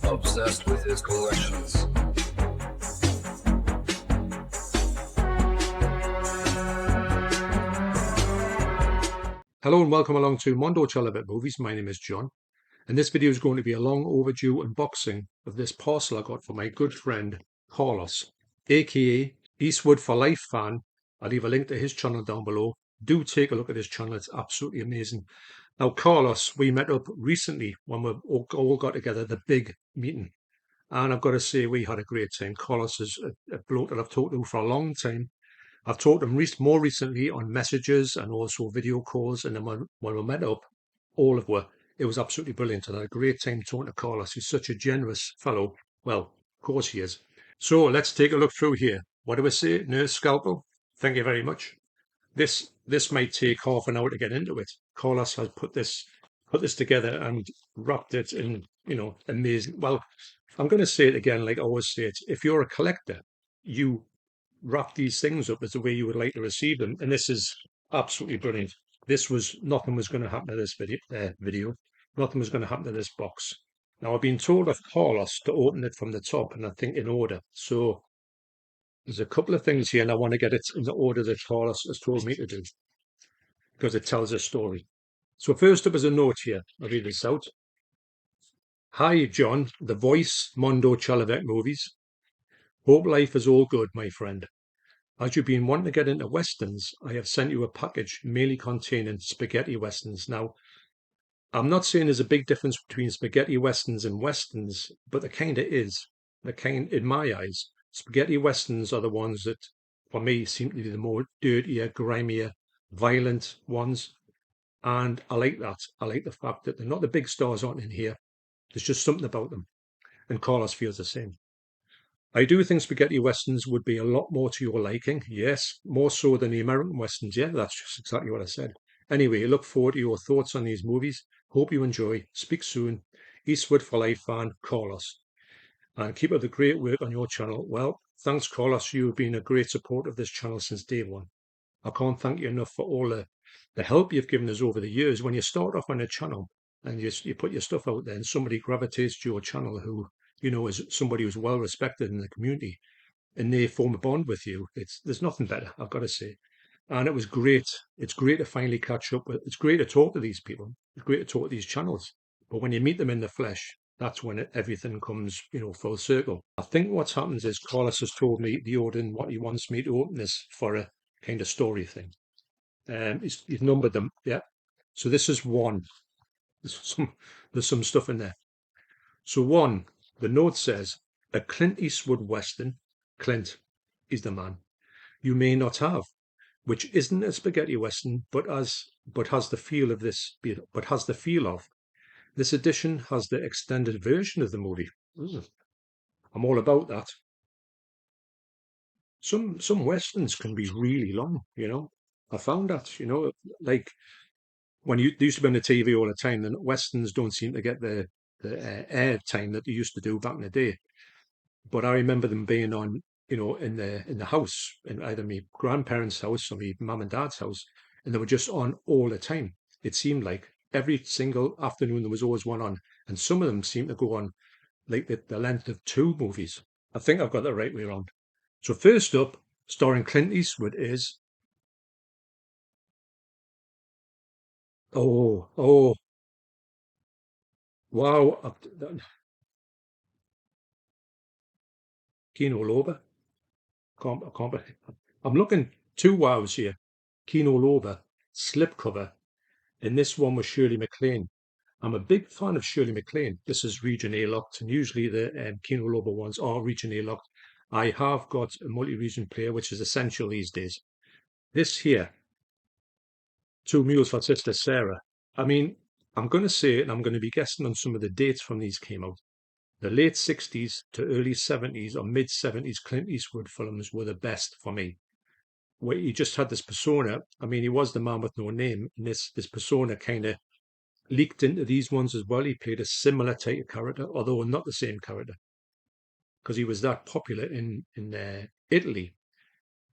obsessed with his collections. Hello and welcome along to Mondo Chelloveck Movies. My name is John, and this video is going to be a long overdue unboxing of this parcel I got from my good friend Carlos, aka Eastwood4life Fan. I'll leave a link to his channel down below. Do take a look at his channel, it's absolutely amazing. Now, Carlos, we met up recently when we all got together, the big meeting, and I've got to say we had a great time. Carlos is a bloke that I've talked to for a long time. I've talked to him more recently on messages and also video calls. And then when we met up, all of it was absolutely brilliant. And I had a great time talking to Carlos. He's such a generous fellow. Well, of course he is. So let's take a look through here. What do I say? Nurse Scalpel. Thank you very much. This might take half an hour to get into it. Carlos has put this together and wrapped it in, amazing. Well, I'm going to say it again, like I always say it. If you're a collector, you wrap these things up as the way you would like to receive them. And this is absolutely brilliant. Nothing was going to happen to this video. Nothing was going to happen to this box. Now, I've been told of Carlos to open it from the top, and I think in order. So there's a couple of things here, and I want to get it in the order that Carlos has told me to do, because it tells a story. So first up is a note here. I'll read this out. Hi, John, the voice, Mondo Chelloveck Movies. Hope life is all good, my friend. As you've been wanting to get into westerns, I have sent you a package mainly containing spaghetti westerns. Now, I'm not saying there's a big difference between spaghetti westerns and westerns, but there kind of is. In my eyes, spaghetti westerns are the ones that, for me, seem to be the more dirtier, grimier, violent ones. And I like that. I like the fact that they're not the big stars aren't in here. There's just something about them. And Carlos feels the same. I do think spaghetti westerns would be a lot more to your liking. Yes, more so than the American westerns. Yeah, that's just exactly what I said. Anyway, I look forward to your thoughts on these movies. Hope you enjoy. Speak soon. Eastwood4life Fan, Carlos. And keep up the great work on your channel. Well, thanks, Carlos. You have been a great supporter of this channel since day one. I can't thank you enough for all the help you've given us over the years. When you start off on a channel and you put your stuff out there and somebody gravitates to your channel who, is somebody who's well respected in the community and they form a bond with you, there's nothing better, I've got to say. And it was great. It's great to finally catch up with. It's great to talk to these people. It's great to talk to these channels. But when you meet them in the flesh, that's when everything comes, full circle. I think what happens is Carlos has told me the order and what he wants me to open this for a kind of story thing. He's numbered them, yeah. So this is one. There's some stuff in there. So one, the note says, a Clint Eastwood Western, Clint is the man, you may not have, which isn't a spaghetti Western, but has the feel of this edition has the extended version of the movie. I'm all about that. Some Westerns can be really long, I found that, like when they used to be on the TV all the time, the Westerns don't seem to get the air time that they used to do back in the day. But I remember them being on, in the house, in either my grandparents' house or my mum and dad's house, and they were just on all the time. It seemed like every single afternoon there was always one on, and some of them seemed to go on like the length of two movies. I think I've got the right way around. So first up, starring Clint Eastwood is oh wow, Kino Loba. I can't, I'm looking two wows here. Kino Loba, slipcover, and this one was Shirley MacLaine. I'm a big fan of Shirley MacLaine. This is region A locked, and usually the Kino Loba ones are region A locked. I have got a multi-region player, which is essential these days. This here, Two Mules for Sister Sara. I mean, I'm going to say it, and I'm going to be guessing on some of the dates from these came out. The late 60s to early 70s or mid 70s Clint Eastwood films were the best for me. Where he just had this persona. I mean, he was the man with no name, and this persona kind of leaked into these ones as well. He played a similar type of character, although not the same character, because he was that popular in Italy.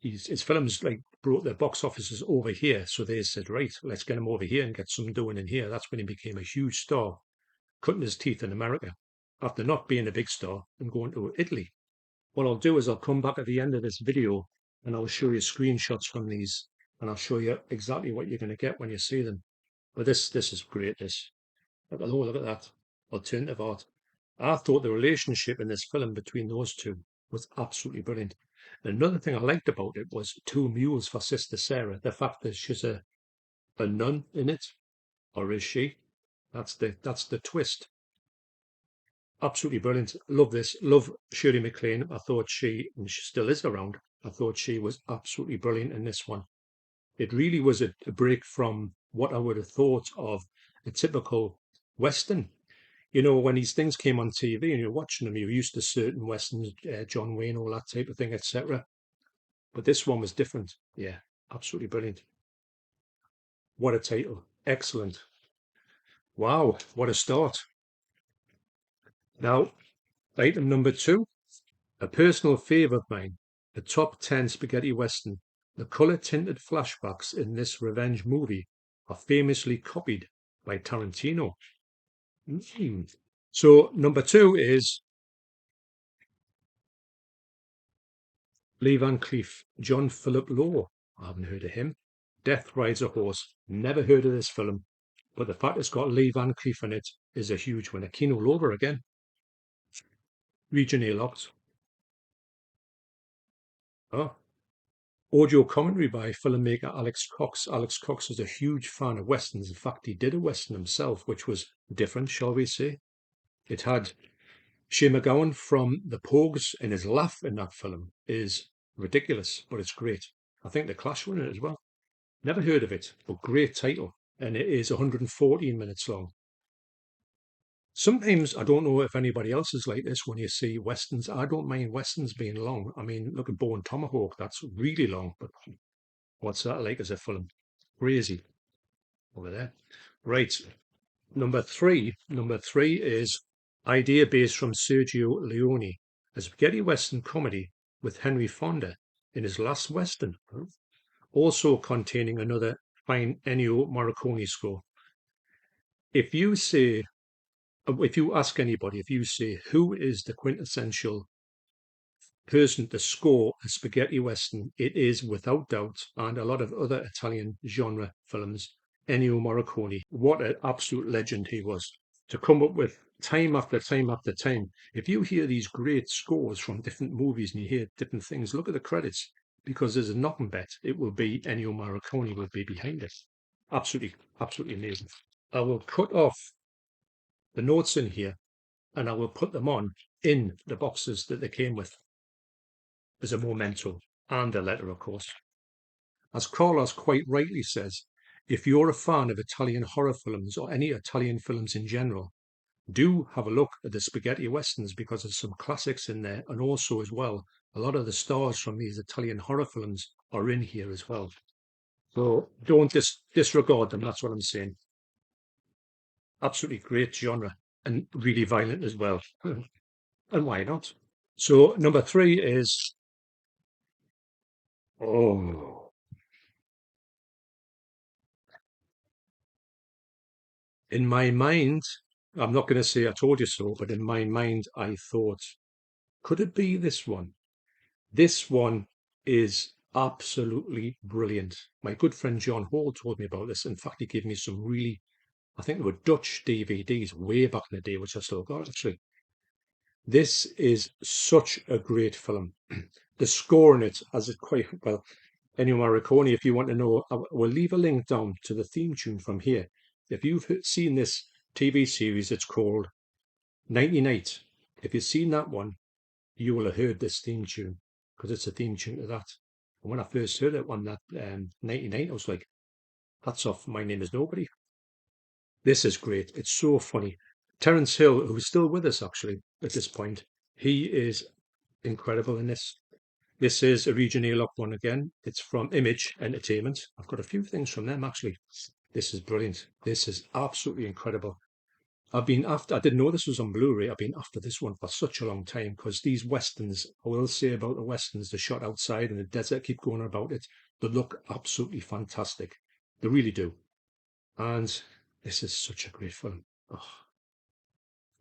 His films like brought their box offices over here, so they said, right, let's get him over here and get some doing in here. That's when he became a huge star, cutting his teeth in America. after not being a big star and going to Italy. What I'll do is I'll come back at the end of this video and I'll show you screenshots from these, and I'll show you exactly what you're going to get when you see them. But this is great. This, look at that alternative art. I thought the relationship in this film between those two was absolutely brilliant. Another thing I liked about it was two mules for Sister Sarah. The fact that she's a nun in it, or is she? That's the twist. Absolutely brilliant. Love this. Love Shirley MacLaine. I thought and she still is around, I thought she was absolutely brilliant in this one. It really was a break from what I would have thought of a typical Western. You know, when these things came on TV and you're watching them, you're used to certain Westerns, John Wayne, all that type of thing, etc. But this one was different. Yeah, absolutely brilliant. What a title. Excellent. Wow, what a start. Now, item number 2, a personal favourite of mine, the top 10 spaghetti western. The colour-tinted flashbacks in this revenge movie are famously copied by Tarantino. So, number 2 is Lee Van Cleef, John Philip Law. I haven't heard of him. Death Rides a Horse. Never heard of this film. But the fact it's got Lee Van Cleef in it is a huge winner. Kino Lorber again. Regionally locked. Oh. Audio commentary by filmmaker Alex Cox. Alex Cox is a huge fan of westerns. In fact, he did a western himself, which was different, shall we say. It had Shane MacGowan from The Pogues, and his laugh in that film is ridiculous, but it's great. I think The Clash were in it as well. Never heard of it, but great title. And it is 114 minutes long. Sometimes I don't know if anybody else is like this when you see westerns. I don't mind westerns being long. I mean, look at Bone Tomahawk, that's really long, but what's that like as a film? Crazy over there. Right, number three. Number 3 is idea based from Sergio Leone, a spaghetti western comedy with Henry Fonda in his last western, also containing another fine Ennio Morricone score. If you ask anybody, if you say who is the quintessential person to score a spaghetti western, it is without doubt, and a lot of other Italian genre films, Ennio Morricone. What an absolute legend he was to come up with time after time after time. If you hear these great scores from different movies and you hear different things, look at the credits, because there's a knocking bet it will be Ennio Morricone will be behind it. Absolutely, absolutely amazing. I will cut off the notes in here and I will put them on in the boxes that they came with as a memento and a letter, of course. As Carlos quite rightly says, if you're a fan of Italian horror films or any Italian films in general, do have a look at the spaghetti westerns, because there's some classics in there, and also as well, a lot of the stars from these Italian horror films are in here as well. So don't disregard them, that's what I'm saying. Absolutely great genre and really violent as well. And why not? So number 3 is, oh, in my mind, I'm not going to say I told you so, but in my mind, I thought, could it be this one? This one is absolutely brilliant. My good friend John Hall told me about this. In fact, he gave me some really, I think they were Dutch DVDs way back in the day, which I still got actually. This is such a great film. The score in it, as it quite well, Ennio Morricone, if you want to know, I will leave a link down to the theme tune from here. If you've seen this TV series, it's called 99. If you've seen that one, you will have heard this theme tune, because it's a theme tune to that. And when I first heard it on that 99, I was like, that's off My Name Is Nobody. This is great. It's so funny. Terence Hill, who's still with us actually at this point, he is incredible in this. This is a Region A Lock one again. It's from Image Entertainment. I've got a few things from them actually. This is brilliant. This is absolutely incredible. I didn't know this was on Blu-ray. I've been after this one for such a long time, because these westerns, I will say about the westerns, they're shot outside in the desert, keep going about it. They look absolutely fantastic. They really do. And this is such a great film. Oh,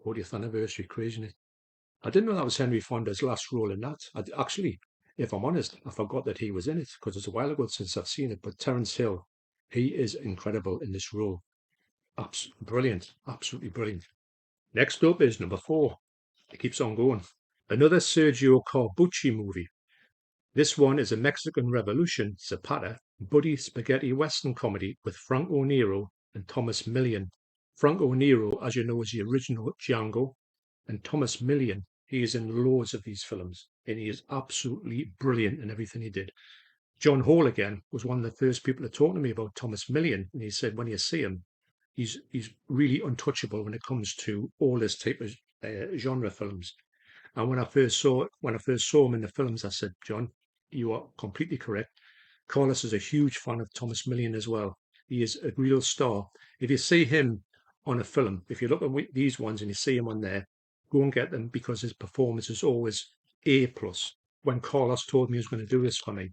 40th anniversary, crazy, isn't it? I didn't know that was Henry Fonda's last role in that. Actually, if I'm honest, I forgot that he was in it because it's a while ago since I've seen it. But Terence Hill, he is incredible in this role. Brilliant, absolutely brilliant. Next up is number 4. It keeps on going. Another Sergio Corbucci movie. This one is a Mexican Revolution, Zapata, buddy spaghetti western comedy with Franco Nero and Thomas Millian. Franco Nero, as you know, is the original Django, and Thomas Millian, he is in loads of these films, and he is absolutely brilliant in everything he did. John Hall, again, was one of the first people to talk to me about Thomas Millian, and he said when you see him, he's really untouchable when it comes to all this type of genre films. And when I first saw him in the films, I said, John, you are completely correct. Carlos is a huge fan of Thomas Millian as well. He is a real star. If you see him on a film, if you look at these ones and you see him on there, go and get them because his performance is always A plus. When Carlos told me he was going to do this for me,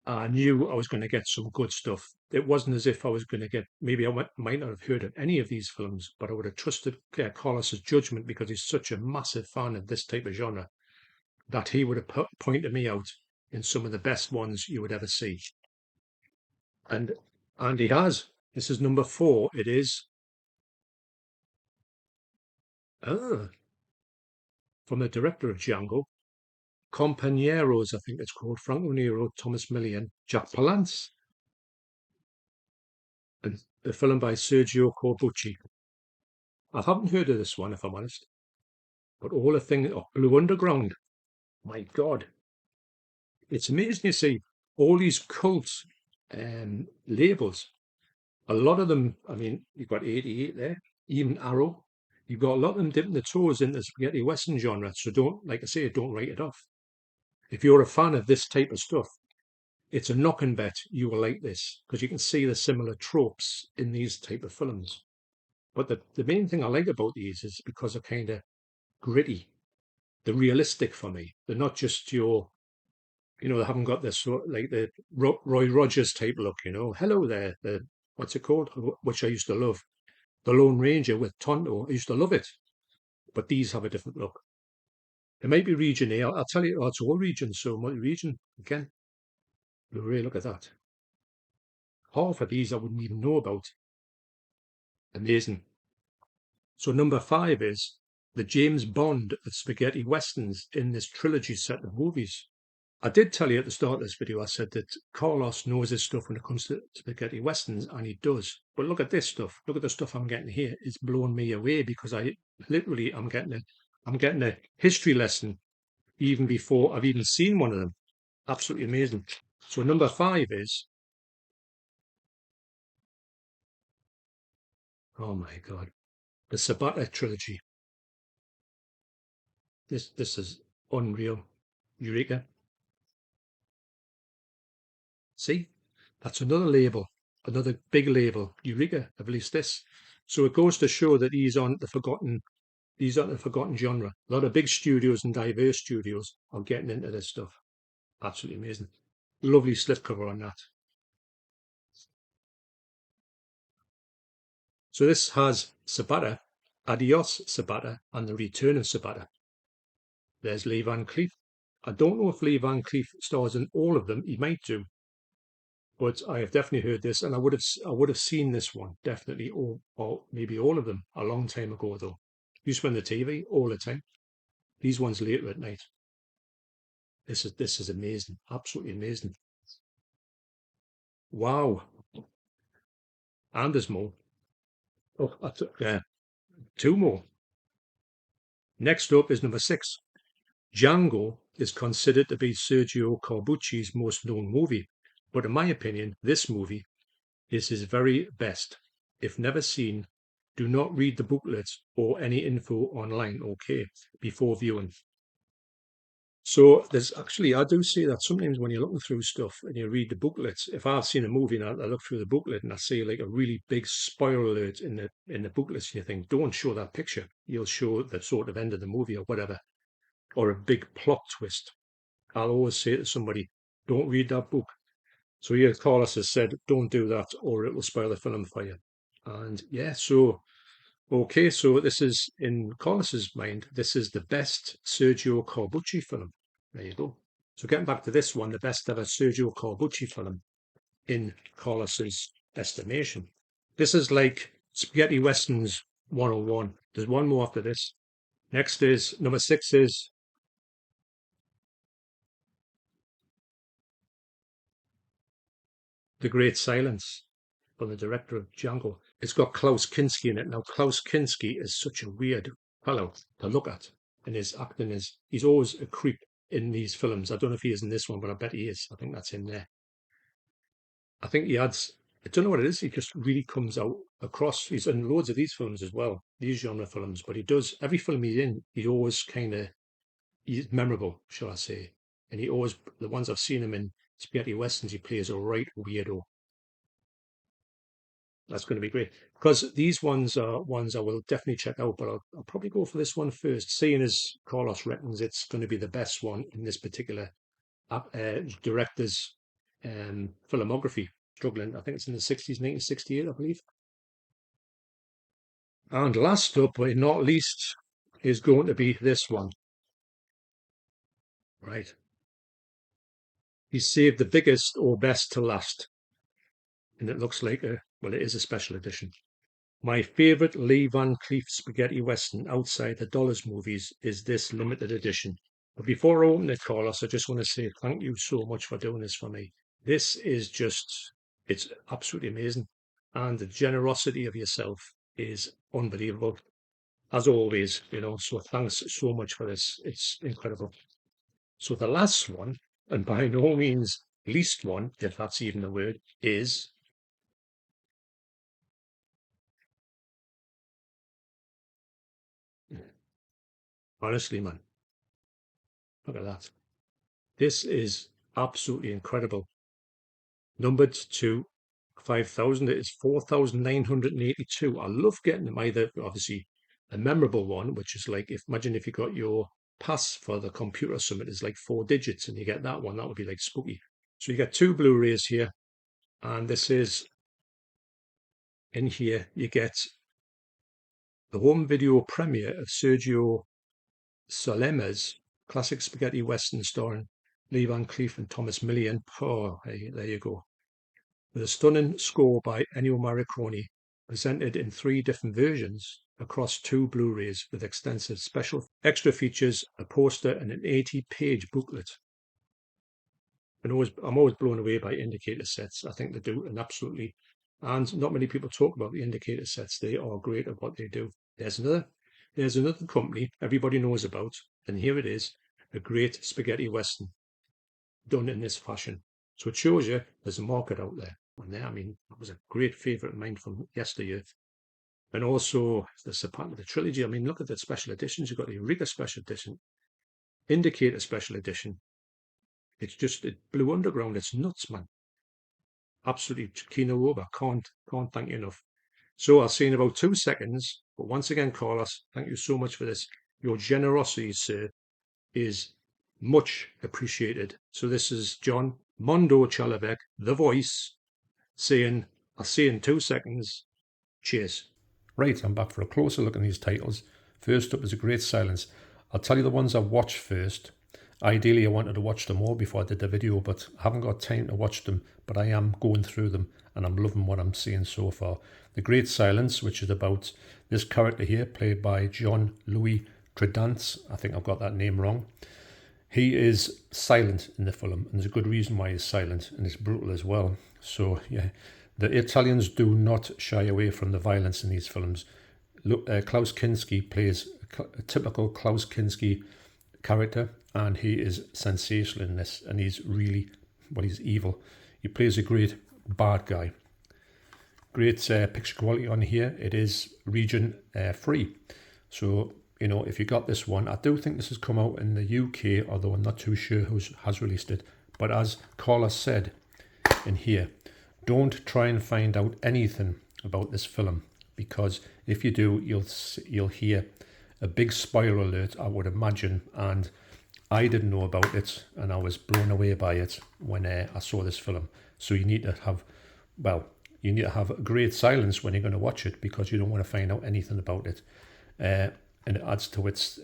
I knew I was going to get some good stuff. It wasn't as if I was going to get, maybe might not have heard of any of these films, but I would have trusted Carlos's judgment because he's such a massive fan of this type of genre that he would have pointed me out in some of the best ones you would ever see. And he has. This is number 4. It is from the director of Django, Compañeros, I think it's called, Franco Nero, Thomas Millian, Jack Palance, and a film by Sergio Corbucci. I haven't heard of this one, if I'm honest, but all the things, Blue Underground, my God, it's amazing you see all these cult labels. A lot of them, I mean, you've got 88 there, even Arrow. You've got a lot of them dipping their toes in the spaghetti western genre. So don't, like I say, don't write it off. If you're a fan of this type of stuff, it's a knock and bet you will like this because you can see the similar tropes in these type of films. But the main thing I like about these is because they're kind of gritty. They're realistic for me. They're not just your, they haven't got this sort like the Roy Rogers type look, Hello there, what's it called? Which I used to love. The Lone Ranger with Tonto. I used to love it. But these have a different look. It might be region A. I'll tell you, it's all regions. So multi-region, again, Blu-ray, look at that. Half of these I wouldn't even know about. Amazing. So number 5 is the James Bond of spaghetti westerns in this trilogy set of movies. I did tell you at the start of this video, I said that Carlos knows his stuff when it comes to spaghetti westerns, and he does. But look at this stuff. Look at the stuff I'm getting here. It's blowing me away because I'm getting a history lesson even before I've even seen one of them. Absolutely amazing. So number 5 is, oh my God, the Sabata Trilogy. This is unreal. Eureka. See, that's another label, another big label. Eureka, I've released this. So it goes to show that these aren't the forgotten genre. A lot of big studios and diverse studios are getting into this stuff. Absolutely amazing. Lovely slipcover on that. So this has Sabata, Adios Sabata, and the Return of Sabata. There's Lee Van Cleef. I don't know if Lee Van Cleef stars in all of them. He might do, but I have definitely heard this, and I would have seen this one definitely, or maybe all of them a long time ago though. Used to on the TV all the time. These ones later at night. This is amazing, absolutely amazing. Wow, and there's more. Oh, yeah, 2 more. Next up is number 6. Django is considered to be Sergio Corbucci's most known movie, but in my opinion, this movie is his very best. If never seen, do not read the booklets or any info online, okay, before viewing. So there's actually, I do see that sometimes when you're looking through stuff and you read the booklets, if I've seen a movie and I look through the booklet and I see like a really big spoiler alert in the booklets, you think, don't show that picture. You'll show the sort of end of the movie or whatever, or a big plot twist. I'll always say to somebody, don't read that book. So here Carlos has said, don't do that or it will spoil the film for you. And yeah, so Okay, so this is, in Carlos's mind, this is the best Sergio Corbucci film. There you go. So getting back to this one, the best ever Sergio Corbucci film in Carlos's estimation. This is like Spaghetti Westerns 101. There's one more after this. Next is, number 6 is The Great Silence, from the director of Django. It's got Klaus Kinski in it. Now, Klaus Kinski is such a weird fellow to look at, and his acting is, he's always a creep in these films. I don't know if he is in this one, but I bet he is. I think that's in there. I think he adds, I don't know what it is, he just really comes out across. He's in loads of these films as well, these genre films, but he does, every film he's in, he always kind of, he's memorable, shall I say. And he always, the ones I've seen him in Spaghetti Westerns, he plays a right weirdo. That's going to be great, because these ones are ones I will definitely check out, but I'll probably go for this one first, seeing as Carlos reckons it's going to be the best one in this particular director's filmography. Struggling, I think it's in the 60s, 1968, I believe. And last up, but not least, is going to be this one. Right. He saved the biggest or best to last. And it looks like well, it is a special edition. My favourite Lee Van Cleef spaghetti western outside the Dollars movies is this limited edition. But before I open it, Carlos, I just want to say thank you so much for doing this for me. This is just, it's absolutely amazing. And the generosity of yourself is unbelievable, as always, So thanks so much for this. It's incredible. So the last one, and by no means least one, if that's even a word, is honestly, man, look at that. This is absolutely incredible. Numbered to 5,000, it is 4,982. I love getting them, either obviously a memorable one, which is like, imagine if you got your pass for the computer summit is like 4 digits and you get that one, that would be like spooky. So you get 2 Blu-rays here, and this is, in here you get the home video premiere of Sergio Soleme's classic spaghetti western starring Lee Van Cleef and Thomas Millian. Oh, hey, there you go. With a stunning score by Ennio Morricone, presented in 3 different versions across 2 Blu-rays with extensive special extra features, a poster, and an 80-page booklet. I'm always blown away by indicator sets. I think they do an absolutely, and not many people talk about the indicator sets. They are great at what they do. There's another company everybody knows about, and here it is, a great spaghetti western done in this fashion. So it shows you there's a market out there. And there, I mean, that was a great favourite of mine from yesteryear. And also the Sabata Trilogy. I mean, look at the special editions. You've got the Eureka special edition, Indicator special edition. It's just Blue Underground. It's nuts, man. Absolutely kino over. Can't thank you enough. So I'll see you in about 2 seconds. But once again, Carlos, thank you so much for this. Your generosity, sir, is much appreciated. So this is John Mondo Chelloveck, the voice, saying, I'll see you in 2 seconds. Cheers. Right, I'm back for a closer look at these titles. First up is A Great Silence. I'll tell you the ones I've watched first. Ideally, I wanted to watch them all before I did the video, but I haven't got time to watch them, but I am going through them, and I'm loving what I'm seeing so far. The Great Silence, which is about this character here, played by John Louis Tredance. I think I've got that name wrong. He is silent in the film, and there's a good reason why he's silent, and it's brutal as well. So, yeah, the Italians do not shy away from the violence in these films. Klaus Kinski plays a typical Klaus Kinski character, and he is sensational in this, and he's really, well, he's evil. He plays a great bad guy. Great picture quality on here. It is region free. So, if you got this one, I do think this has come out in the UK, although I'm not too sure who has released it. But as Carlos said in here, don't try and find out anything about this film, because if you do, you'll hear a big spoiler alert, I would imagine, and I didn't know about it, and I was blown away by it when I saw this film. So you need to have, well, you need to have a great silence when you're going to watch it because you don't want to find out anything about it. And it adds to its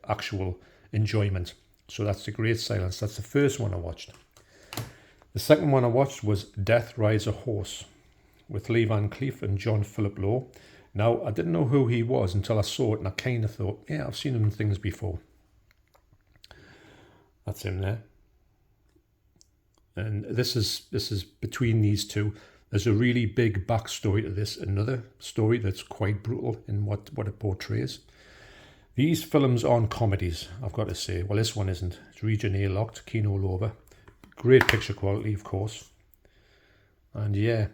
actual enjoyment. So that's the great silence. That's the first one I watched. The second one I watched was Death Rides a Horse with Lee Van Cleef and John Philip Lowe. Now, I didn't know who he was until I saw it, and I kind of thought, yeah, I've seen him in things before. That's him there. And this is between these two. There's a really big backstory to this, another story that's quite brutal in what it portrays. These films aren't comedies, I've got to say. Well, this one isn't. It's Region A locked, Kino Lorber. Great picture quality, of course. And yeah.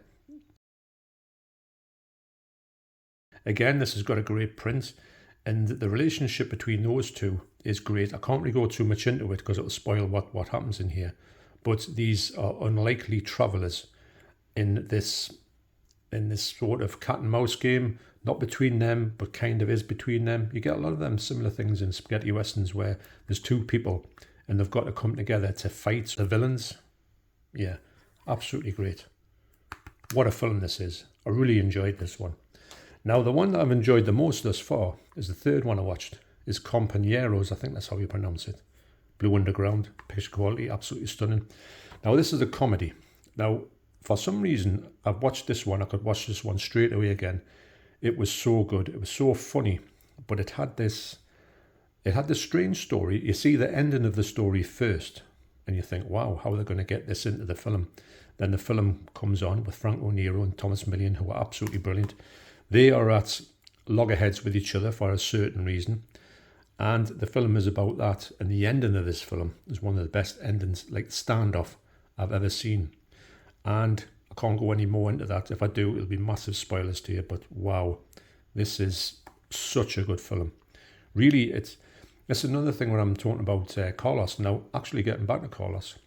Again, this has got a great print. And the relationship between those two is great. I can't really go too much into it because it will spoil what happens in here. But these are unlikely travellers in this sort of cat and mouse game. Not between them, but kind of is between them. You get a lot of them similar things in spaghetti westerns where there's two people and they've got to come together to fight the villains. Yeah, absolutely great. What a film this is. I really enjoyed this one. Now, the one that I've enjoyed the most thus far is the third one I watched, is Compañeros, I think that's how you pronounce it. Blue Underground, picture quality, absolutely stunning. Now, this is a comedy. Now, for some reason, I've watched this one. I could watch this one straight away again. It was so good. It was so funny, but it had this strange story. You see the ending of the story first, and you think, wow, how are they going to get this into the film? Then the film comes on with Franco Nero and Thomas Millian, who are absolutely brilliant. They are at loggerheads with each other for a certain reason, and the film is about that. And the ending of this film is one of the best endings, like standoff, I've ever seen. And I can't go any more into that. If I do, it'll be massive spoilers to you. But wow, this is such a good film. Really, it's another thing when I'm talking about Carlos. Now, actually getting back to Carlos,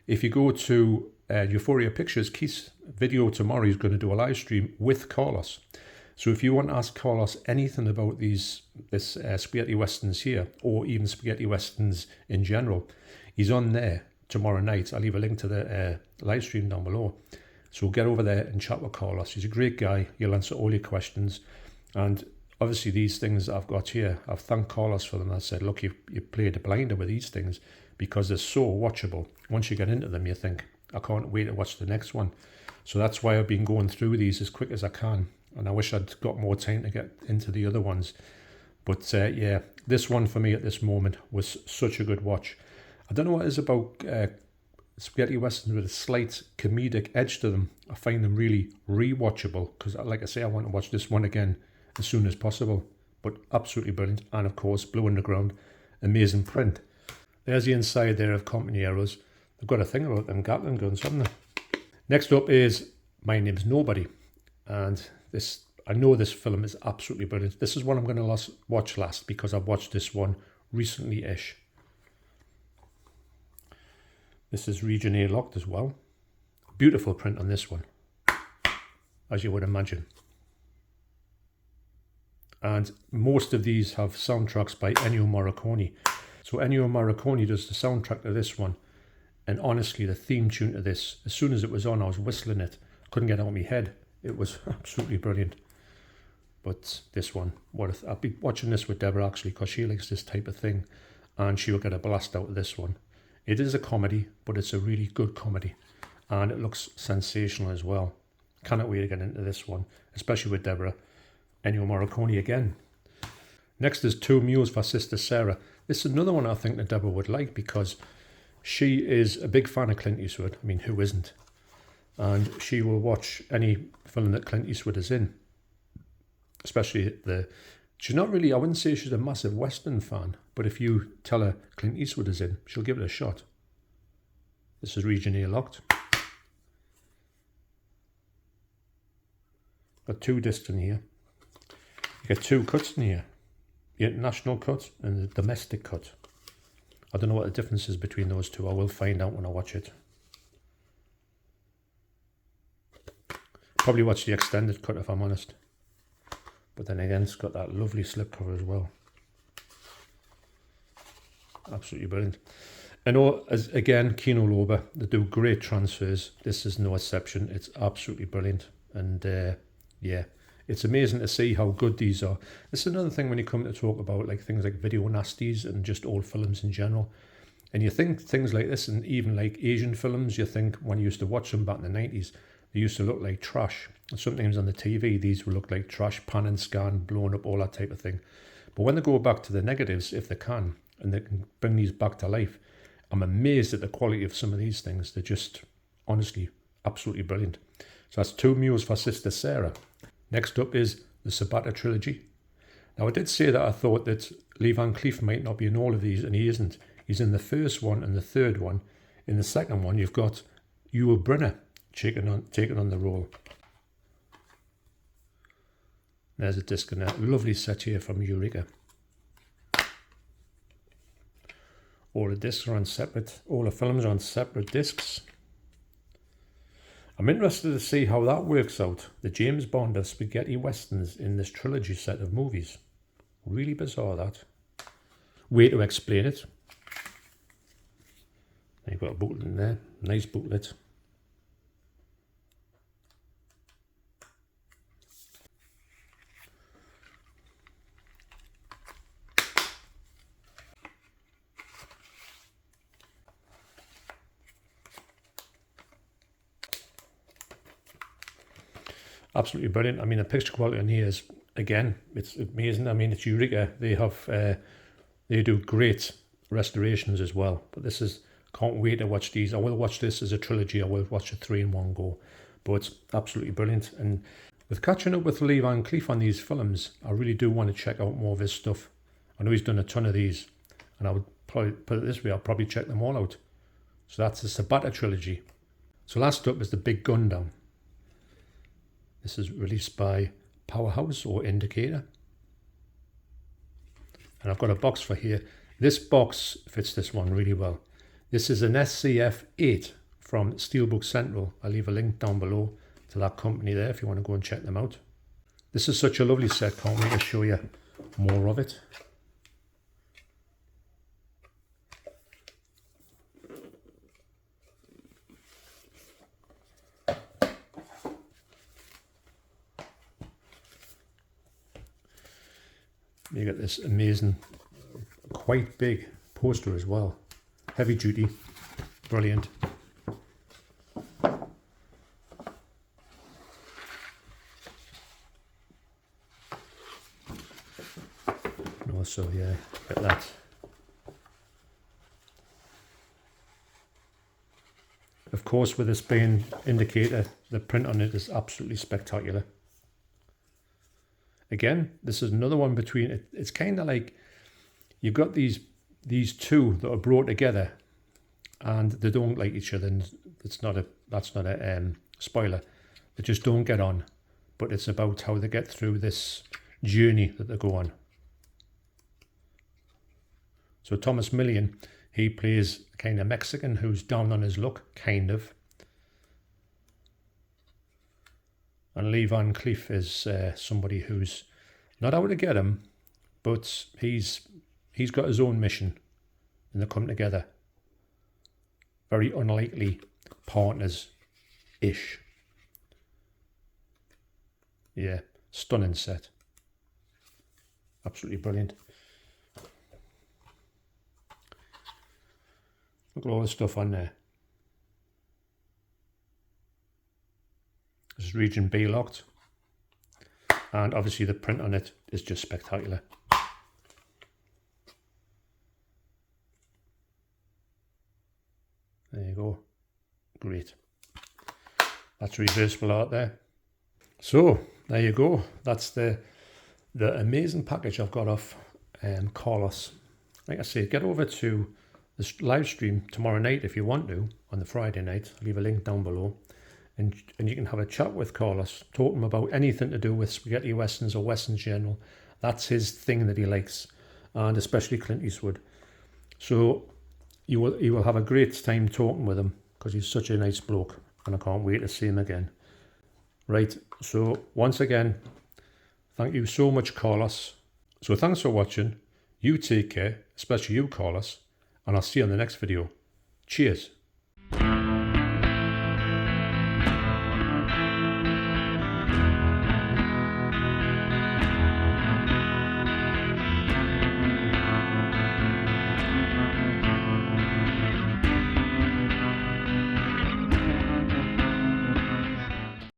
if you go to Euphoria Pictures, Keith's video tomorrow, he's going to do a live stream with Carlos. So if you want to ask Carlos anything about this spaghetti westerns here, or even spaghetti westerns in general, he's on there tomorrow night. I'll leave a link to the live stream down below. So get over there and chat with Carlos. He's a great guy. He'll answer all your questions. And obviously these things that I've got here, I've thanked Carlos for them. I said, look, you played a blinder with these things because they're so watchable. Once you get into them, you think, I can't wait to watch the next one. So that's why I've been going through these as quick as I can. And I wish I'd got more time to get into the other ones. But yeah, this one for me at this moment was such a good watch. I don't know what it is about spaghetti westerns with a slight comedic edge to them. I find them really rewatchable because, like I say, I want to watch this one again as soon as possible. But absolutely brilliant. And of course, Blue Underground, amazing print. There's the inside there of Compañeros. They've got a thing about them Gatling guns, haven't they? Next up is My Name's Nobody. And this, I know this film is absolutely brilliant. This is one I'm going to watch last because I've watched this one recently-ish. This is Region A locked as well. Beautiful print on this one, as you would imagine. And most of these have soundtracks by Ennio Morricone. So Ennio Morricone does the soundtrack to this one. And honestly, the theme tune to this, as soon as it was on, I was whistling it. I couldn't get it out of my head. It was absolutely brilliant. But this one, I'll be watching this with Deborah actually because she likes this type of thing. And she will get a blast out of this one. It is a comedy, but it's a really good comedy. And it looks sensational as well. Cannot wait to get into this one, especially with Deborah. Ennio Morricone again. Next is Two Mules for Sister Sara. This is another one I think that Deborah would like because she is a big fan of Clint Eastwood. I mean, who isn't? And she will watch any film that Clint Eastwood is in. Especially she's not really, I wouldn't say she's a massive Western fan, but if you tell her Clint Eastwood is in, she'll give it a shot. This is Region A locked. Got two discs in here. You get two cuts in here. The international cut and the domestic cut. I don't know what the difference is between those two. I will find out when I watch it. Probably watch the extended cut if I'm honest. But then again, it's got that lovely slipcover as well. Absolutely brilliant. And again, Kino Lorber, they do great transfers. This is no exception. It's absolutely brilliant. And yeah, it's amazing to see how good these are. This is another thing when you come to talk about like things like video nasties and just old films in general. And you think things like this, and even like Asian films, you think when you used to watch them back in the 90s, they used to look like trash. And sometimes on the TV, these will look like trash, pan and scan, blown up, all that type of thing. But when they go back to the negatives, if they can, and they can bring these back to life, I'm amazed at the quality of some of these things. They're just, honestly, absolutely brilliant. So that's 2 Mules for Sister Sara. Next up is the Sabata Trilogy. Now, I did say that I thought that Lee Van Cleef might not be in all of these, and he isn't. He's in the first one and the third one. In the second one, you've got Yul Brynner taking on the role. There's a disc in there. Lovely set here from Eureka. All the discs are on separate, all the films are on separate discs. I'm interested to see how that works out. The James Bond of spaghetti westerns in this trilogy set of movies. Really bizarre, that. Way to explain it. You've got a booklet in there. Nice booklet. Absolutely brilliant. I mean, the picture quality on here is, again, it's amazing. I mean, it's Eureka. They have, they do great restorations as well. But this is, can't wait to watch these. I will watch this as a trilogy. I will watch the 3 in one go. But it's absolutely brilliant. And with catching up with Lee Van Cleef on these films, I really do want to check out more of his stuff. I know he's done a ton of these. And I would probably put it this way, I'll probably check them all out. So that's the Sabata Trilogy. So last up is the Big Gundown. This is released by Powerhouse or Indicator. And I've got a box for here. This box fits this one really well. This is an SCF 8 from Steelbook Central. I'll leave a link down below to that company there if you want to go and check them out. This is such a lovely set. Can't wait to show you more of it. You get this amazing, quite big poster as well. Heavy duty, brilliant. And also, yeah, get that. Of course, with this being Indicator, the print on it is absolutely spectacular. Again, this is another one between it. It's kind of like you've got these two that are brought together, and they don't like each other. And that's not a spoiler. They just don't get on. But it's about how they get through this journey that they go on. So Thomas Millian, he plays a kind of Mexican who's down on his luck, kind of. And Lee Van Cleef is somebody who's not out to get him, but he's got his own mission, and they come together. Very unlikely partners-ish. Yeah, stunning set. Absolutely brilliant. Look at all the stuff on there. This is region B locked, and obviously the print on it is just spectacular. There you go, great. That's reversible art there. So there you go. That's the amazing package I've got off Carlos. Like I say, get over to the live stream tomorrow night if you want to, on the Friday night. I'll leave a link down below. And you can have a chat with Carlos, talk to him about anything to do with spaghetti westerns or westerns general. That's his thing that he likes, and especially Clint Eastwood. So you will have a great time talking with him, because he's such a nice bloke, and I can't wait to see him again. Right, so once again, thank you so much, Carlos. So thanks for watching. You take care, especially you, Carlos, and I'll see you on the next video. Cheers.